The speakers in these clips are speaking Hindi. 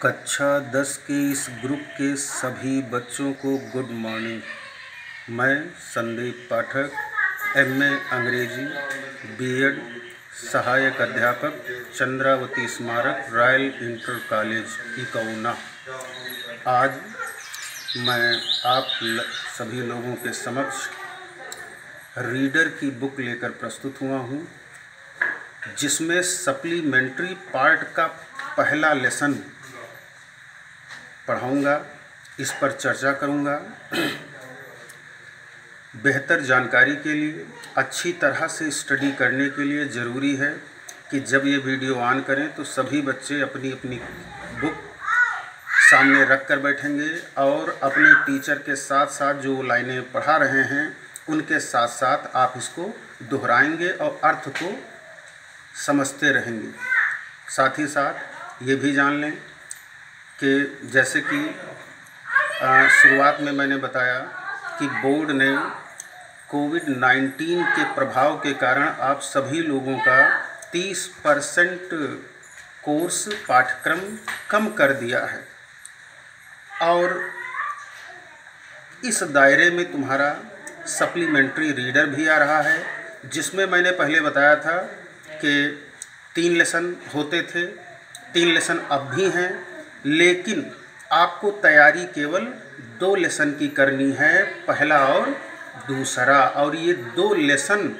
कक्षा 10 के इस ग्रुप के सभी बच्चों को गुड मॉर्निंग। मैं संदीप पाठक एमए अंग्रेजी बीएड सहायक अध्यापक चंद्रावती स्मारक रॉयल इंटर कॉलेज इकौना। आज मैं आप सभी लोगों के समक्ष रीडर की बुक लेकर प्रस्तुत हुआ हूँ, जिसमें सप्लीमेंट्री पार्ट का पहला लेसन पढ़ाऊँगा। इस पर चर्चा करूँगा। बेहतर जानकारी के लिए, अच्छी तरह से स्टडी करने के लिए ज़रूरी है कि जब ये वीडियो ऑन करें तो सभी बच्चे अपनी अपनी बुक सामने रख कर बैठेंगे और अपने टीचर के साथ साथ जो लाइनें पढ़ा रहे हैं उनके साथ साथ आप इसको दोहराएंगे और अर्थ को समझते रहेंगे। साथ ही साथ ये भी जान लें कि जैसे कि शुरुआत में मैंने बताया कि बोर्ड ने कोविड-19 के प्रभाव के कारण आप सभी लोगों का 30% कोर्स पाठ्यक्रम कम कर दिया है और इस दायरे में तुम्हारा सप्लीमेंट्री रीडर भी आ रहा है, जिसमें मैंने पहले बताया था कि 3 लेसन होते थे, 3 लेसन अब भी हैं, लेकिन आपको तैयारी केवल 2 लेसन की करनी है, पहला और दूसरा। और ये 2 लेसन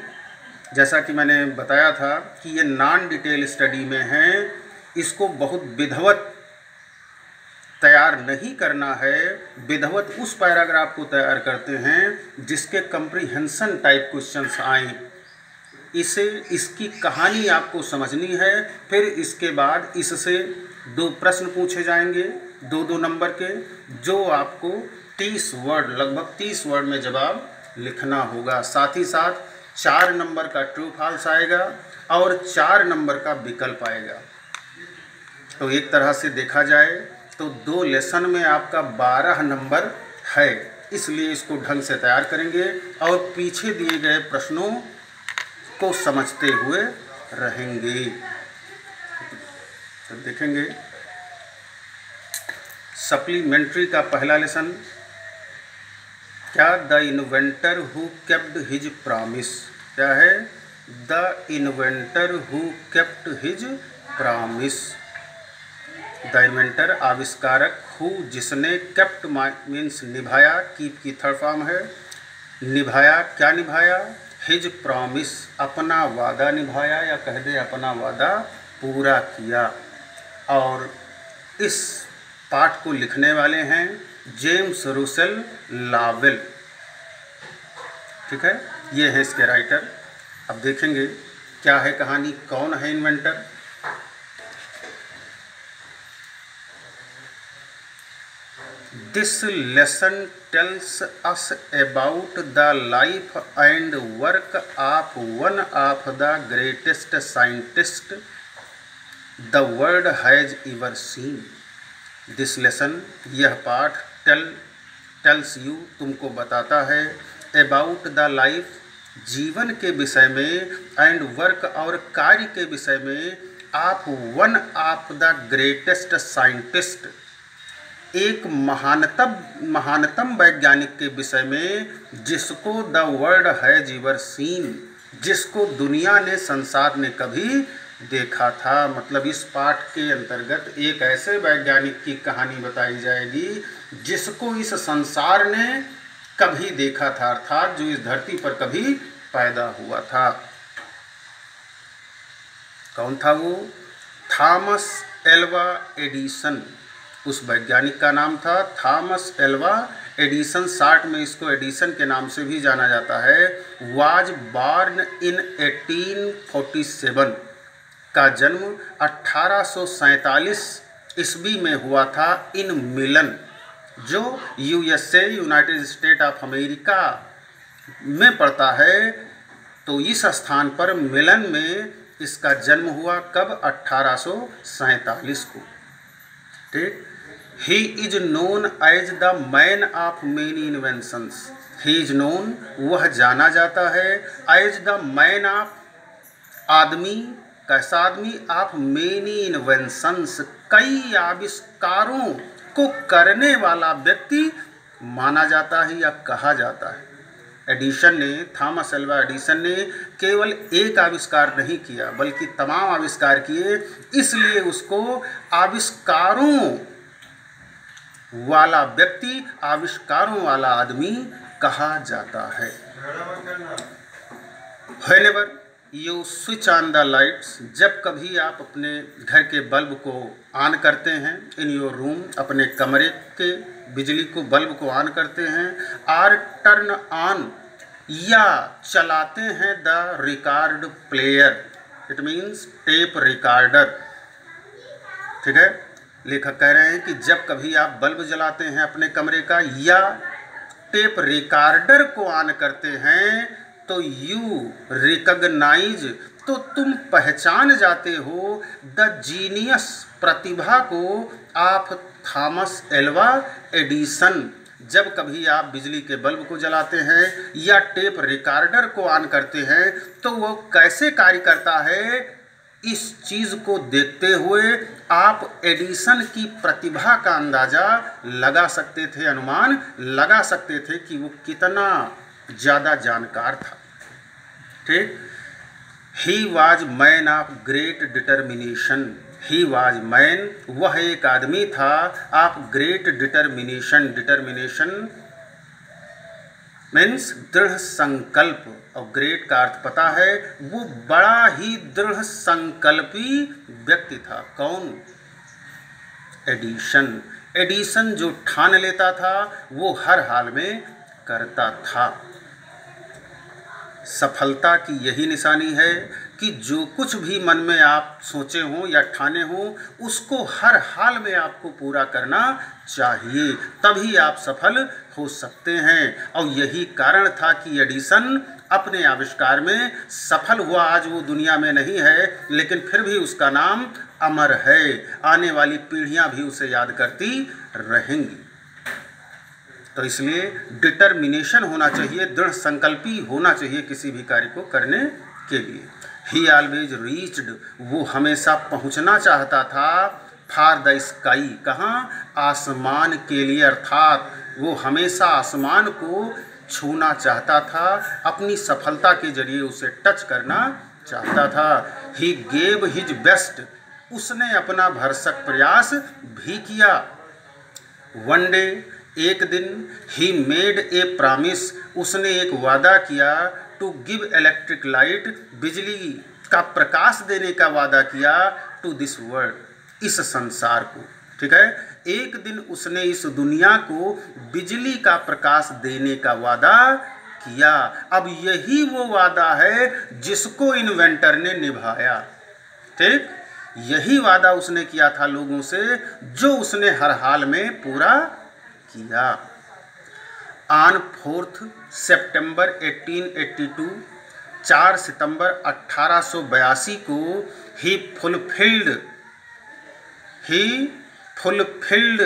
जैसा कि मैंने बताया था कि ये नॉन डिटेल स्टडी में हैं, इसको बहुत विधिवत तैयार नहीं करना है। विधिवत उस पैराग्राफ को तैयार करते हैं जिसके कंप्रीहेंशन टाइप क्वेश्चंस आएँ। इसकी कहानी आपको समझनी है। फिर इसके बाद इससे 2 प्रश्न पूछे जाएंगे 2-2 नंबर के, जो आपको 30 वर्ड लगभग 30 वर्ड में जवाब लिखना होगा। साथ ही साथ 4 नंबर का ट्रू फॉल्स आएगा और 4 नंबर का विकल्प आएगा। तो एक तरह से देखा जाए तो 2 लेसन में आपका 12 नंबर है, इसलिए इसको ढंग से तैयार करेंगे और पीछे दिए गए प्रश्नों को समझते हुए रहेंगे। तो देखेंगे सप्लीमेंट्री का पहला लेसन क्या, the inventor who kept his promise. क्या है? The inventor who kept his promise. The inventor आविष्कारक, हु जिसने, केप्ट मीन्स निभाया, कीप की थर्ड फॉर्म है। निभाया, क्या निभाया? हिज प्रॉमिस, अपना वादा निभाया, या कह दे अपना वादा पूरा किया। और इस पाठ को लिखने वाले हैं जेम्स रूसेल लॉवेल। ठीक है, ये है इसके राइटर। अब देखेंगे क्या है कहानी, कौन है inventor. This lesson tells us about the life and work of one of the greatest scientists the world has ever seen. This lesson, यह पाठ, tells you, तुमको बताता है, about the life, जीवन के विषय में, and work, और कार्य के विषय में, of one of the greatest scientist, एक महानतम वैज्ञानिक के विषय में, जिसको the world has ever seen, जिसको दुनिया ने, संसार ने कभी देखा था। मतलब इस पाठ के अंतर्गत एक ऐसे वैज्ञानिक की कहानी बताई जाएगी जिसको इस संसार ने कभी देखा था, अर्थात जो इस धरती पर कभी पैदा हुआ था। कौन था वो? Thomas Alva Edison. उस वैज्ञानिक का नाम था थॉमस एल्वा एडिसन, शॉर्ट में इसको एडिसन के नाम से भी जाना जाता है। वाज बॉर्न इन 1847, का जन्म 1847 ईस्वी में हुआ था इन मिलन, जो USA, United state of America में पड़ता है। तो इस स्थान पर मिलन में इसका जन्म हुआ कब? 1847 को। ठीक। He is known as the man of many inventions. He is known, वह जाना जाता है, as the man of, आदमी, कैसा आदमी? आप मेनी इन्वेंशंस, कई आविष्कारों को करने वाला व्यक्ति माना जाता है या कहा जाता है। एडिसन ने, थॉमस एल्वा एडिसन ने केवल एक आविष्कार नहीं किया बल्कि तमाम आविष्कार किए, इसलिए उसको आविष्कारों वाला व्यक्ति, आविष्कारों वाला आदमी कहा जाता है। Whenever you switch on the lights, जब कभी आप अपने घर के बल्ब को ऑन करते हैं, इन योर रूम, अपने कमरे के बिजली को, बल्ब को ऑन करते हैं, और टर्न ऑन या चलाते हैं the record player, it means tape recorder. ठीक है, लेखक कह रहे हैं कि जब कभी आप बल्ब जलाते हैं अपने कमरे का या टेप रिकॉर्डर को ऑन करते हैं तो यू रिकॉग्नाइज, तो तुम पहचान जाते हो द जीनियस, प्रतिभा को ऑफ थॉमस एल्वा एडिसन। जब कभी आप बिजली के बल्ब को जलाते हैं या टेप रिकॉर्डर को ऑन करते हैं तो वो कैसे कार्य करता है, इस चीज़ को देखते हुए आप एडिसन की प्रतिभा का अंदाज़ा लगा सकते थे, अनुमान लगा सकते थे कि वो कितना ज़्यादा जानकार था। ठीक, he was man of great determination, he was man, वह एक आदमी था, of great determination, determination means दृढ़ संकल्प, और ग्रेट का अर्थ पता है, वो बड़ा ही दृढ़ संकल्पी व्यक्ति था। कौन? एडिसन। एडिसन जो ठान लेता था वो हर हाल में करता था। सफलता की यही निशानी है कि जो कुछ भी मन में आप सोचे हों या ठाने हों उसको हर हाल में आपको पूरा करना चाहिए, तभी आप सफल हो सकते हैं। और यही कारण था कि एडिसन अपने आविष्कार में सफल हुआ। आज वो दुनिया में नहीं है लेकिन फिर भी उसका नाम अमर है, आने वाली पीढ़ियां भी उसे याद करती रहेंगी। तो इसलिए डिटर्मिनेशन होना चाहिए, दृढ़ संकल्पी होना चाहिए किसी भी कार्य को करने के लिए। ही ऑलवेज रीच्ड, वो हमेशा पहुंचना चाहता था, फॉर द स्काई, कहाँ? आसमान के लिए, अर्थात वो हमेशा आसमान को छूना चाहता था, अपनी सफलता के जरिए उसे टच करना चाहता था। ही गेव हिज बेस्ट, उसने अपना भरसक प्रयास भी किया। वन डे, एक दिन, ही मेड ए प्रॉमिस, उसने एक वादा किया, टू गिव इलेक्ट्रिक लाइट, बिजली का प्रकाश देने का वादा किया, टू दिस वर्ल्ड, इस संसार को। ठीक है, एक दिन उसने इस दुनिया को बिजली का प्रकाश देने का वादा किया। अब यही वो वादा है जिसको इन्वेंटर ने निभाया। ठीक, यही वादा उसने किया था लोगों से जो उसने हर हाल में पूरा किया। ऑन 4 सितंबर 1882, 4 सितंबर 1882 को ही फुलफिल्ड